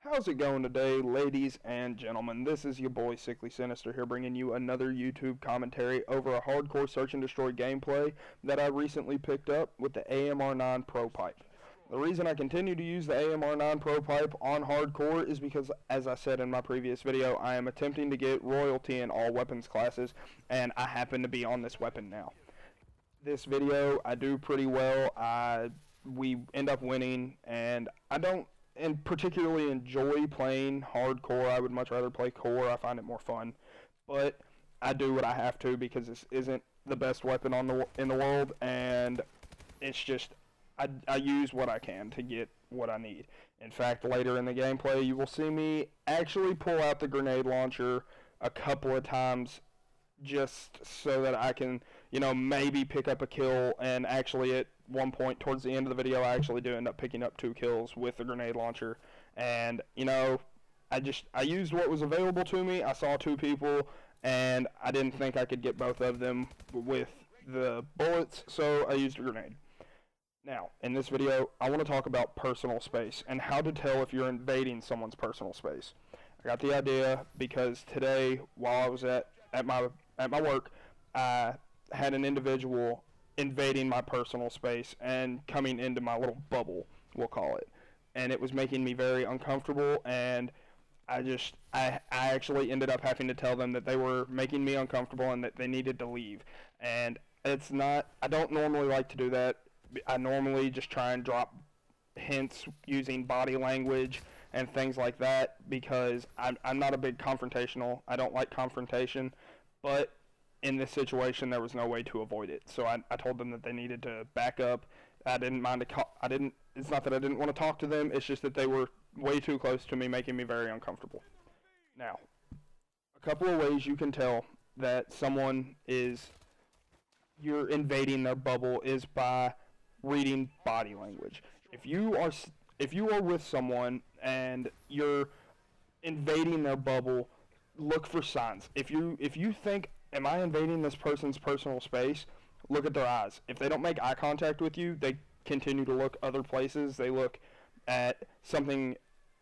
How's it going today, ladies and gentlemen? This is your boy Sickly Sinister here, bringing you another YouTube commentary over a hardcore search and destroy gameplay that I recently picked up with the AMR9 Pro Pipe. The reason I continue to use the AMR9 Pro Pipe on hardcore is because, as I said in my previous video, I am attempting to get royalty in all weapons classes, and I happen to be on this weapon now. This video, I do pretty well. We end up winning, and I don't particularly enjoy playing hardcore. I would much rather play core. I find it more fun, but I do what I have to because this isn't the best weapon in the world, and it's just I use what I can to get what I need. In fact, later in the gameplay, you will see me actually pull out the grenade launcher a couple of times just so that I can, maybe pick up a kill. And actually at one point towards the end of the video, I actually do end up picking up 2 kills with the grenade launcher. And, I used what was available to me. I saw 2 people, and I didn't think I could get both of them with the bullets, so I used a grenade. Now, in this video, I want to talk about personal space and how to tell if you're invading someone's personal space. I got the idea because today, while I was at my work, I had an individual invading my personal space and coming into my little bubble, we'll call it. And it was making me very uncomfortable, and I actually ended up having to tell them that they were making me uncomfortable and that they needed to leave. And I don't normally like to do that. I normally just try and drop hints using body language and things like that because I'm not a big confrontational. I don't like confrontation, but in this situation there was no way to avoid it. So I told them that they needed to back up. I didn't mind it's not that I didn't want to talk to them, it's just that they were way too close to me, making me very uncomfortable. Now, a couple of ways you can tell that you're invading their bubble is by reading body language. If you are with someone and you're invading their bubble, look for signs. If you think, am I invading this person's personal space? Look at their eyes. If they don't make eye contact with you, they continue to look other places. They look at something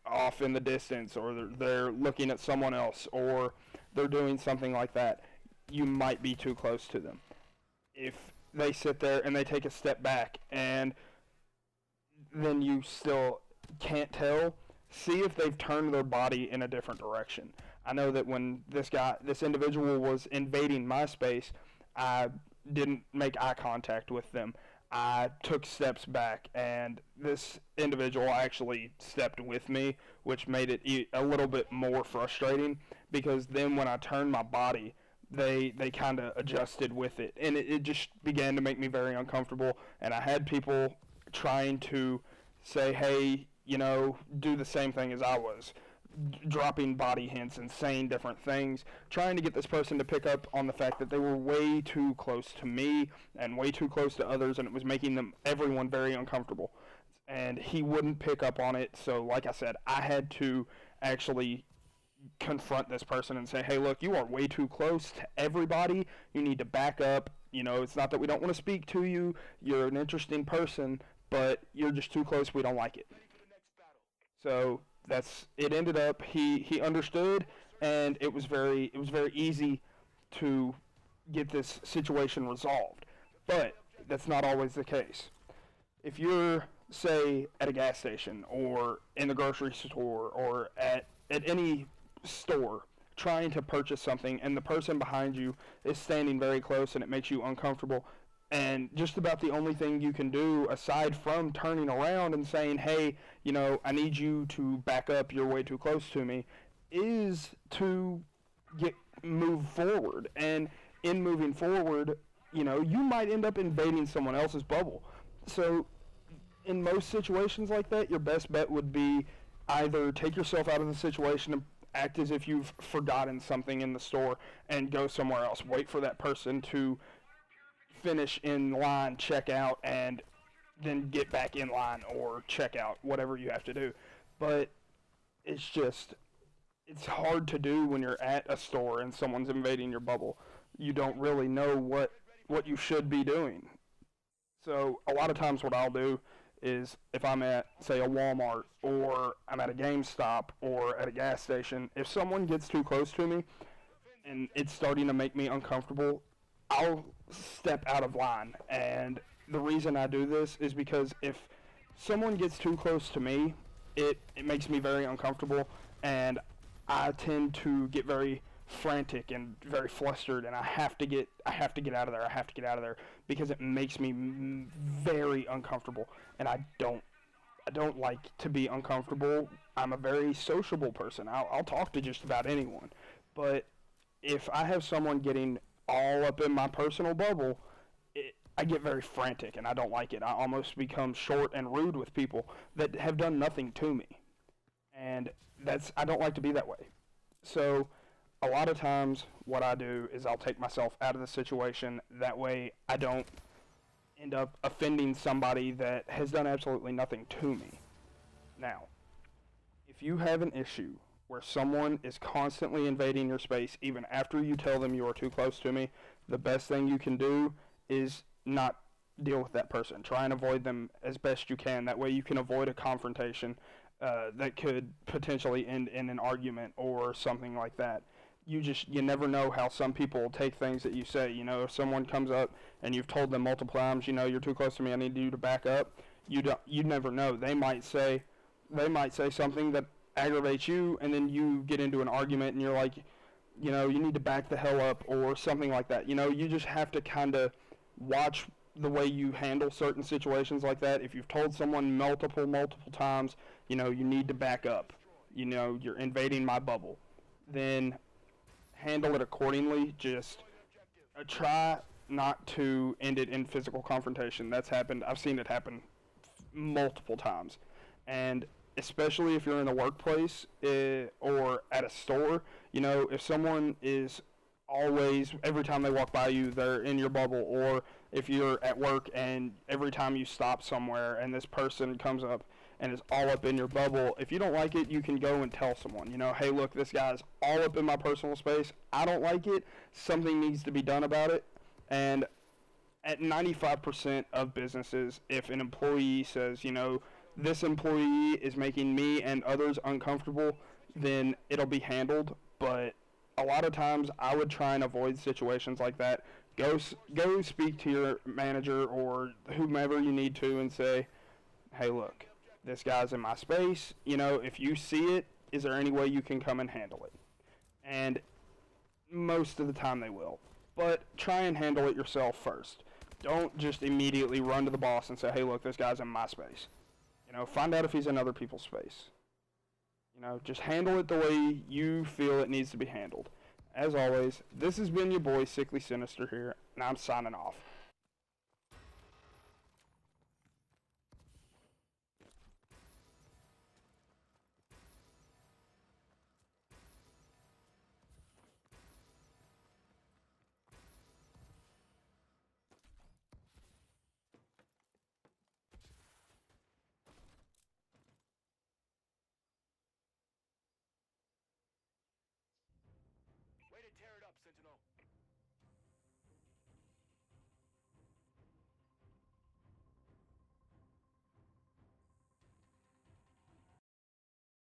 off in the distance, or they're looking at someone else, or they're doing something like that. You might be too close to them. If they sit there and they take a step back and then you still can't tell, see if they've turned their body in a different direction. I know that when this individual was invading my space, I didn't make eye contact with them. I took steps back, and this individual actually stepped with me, which made it a little bit more frustrating, because then when I turned my body, they kind of adjusted with it, and it just began to make me very uncomfortable. And I had people trying to say, hey, do the same thing as I was, dropping body hints and saying different things, trying to get this person to pick up on the fact that they were way too close to me and way too close to others, and it was making everyone very uncomfortable. And he wouldn't pick up on it, so like I said, I had to actually confront this person and say, hey, look, you are way too close to everybody. You need to back up. It's not that we don't want to speak to you. You're an interesting person, but you're just too close. We don't like it. So it ended up, he understood, and it was very easy to get this situation resolved. But that's not always the case. If you're, say, at a gas station or in the grocery store or at any store trying to purchase something, and the person behind you is standing very close and it makes you uncomfortable, and just about the only thing you can do aside from turning around and saying, hey, I need you to back up, you're way too close to me, is to move forward. And in moving forward, you might end up invading someone else's bubble. So in most situations like that, your best bet would be either take yourself out of the situation and act as if you've forgotten something in the store and go somewhere else. Wait for that person to finish in line, check out, and then get back in line or check out, whatever you have to do. But it's hard to do when you're at a store and someone's invading your bubble. You don't really know what you should be doing. So a lot of times what I'll do is if I'm at, say, a Walmart or I'm at a GameStop or at a gas station, if someone gets too close to me and it's starting to make me uncomfortable, I'll step out of line. And the reason I do this is because if someone gets too close to me, it makes me very uncomfortable, and I tend to get very frantic and very flustered, and I have to get out of there. I have to get out of there because it makes me very uncomfortable, and I don't like to be uncomfortable. I'm a very sociable person. I'll talk to just about anyone, but if I have someone getting all up in my personal bubble, I get very frantic, and I don't like it. I almost become short and rude with people that have done nothing to me, and I don't like to be that way. So a lot of times what I do is I'll take myself out of the situation. That way I don't end up offending somebody that has done absolutely nothing to me. Now, if you have an issue where someone is constantly invading your space, even after you tell them you are too close to me, the best thing you can do is not deal with that person. Try and avoid them as best you can. That way you can avoid a confrontation that could potentially end in an argument or something like that. You never know how some people will take things that you say. You know, if someone comes up and you've told them multiple times, you know, you're too close to me, I need you to back up. You never know. They might say something that aggravates you, and then you get into an argument and you're like, you know, you need to back the hell up or something like that. You know, you just have to kind of watch the way you handle certain situations like that. If you've told someone multiple times, you know, you need to back up. You know, you're invading my bubble. Then handle it accordingly. Just try not to end it in physical confrontation. That's happened. I've seen it happen multiple times. And especially if you're in the workplace or at a store, you know, if someone is always, every time they walk by you, they're in your bubble, or if you're at work and every time you stop somewhere and this person comes up and is all up in your bubble, if you don't like it, you can go and tell someone, you know, hey, look, this guy's all up in my personal space. I don't like it. Something needs to be done about it. And at 95% of businesses, if an employee says, you know, this employee is making me and others uncomfortable, then it'll be handled. But a lot of times I would try and avoid situations like that. Go speak to your manager or whomever you need to and say, hey, look, this guy's in my space. You know, if you see it, is there any way you can come and handle it? And most of the time they will. But try and handle it yourself first. Don't just immediately run to the boss and say, hey, look, this guy's in my space. You know, find out if he's in other people's space. You know, just handle it the way you feel it needs to be handled. As always, this has been your boy, Sickly Sinister here, and I'm signing off.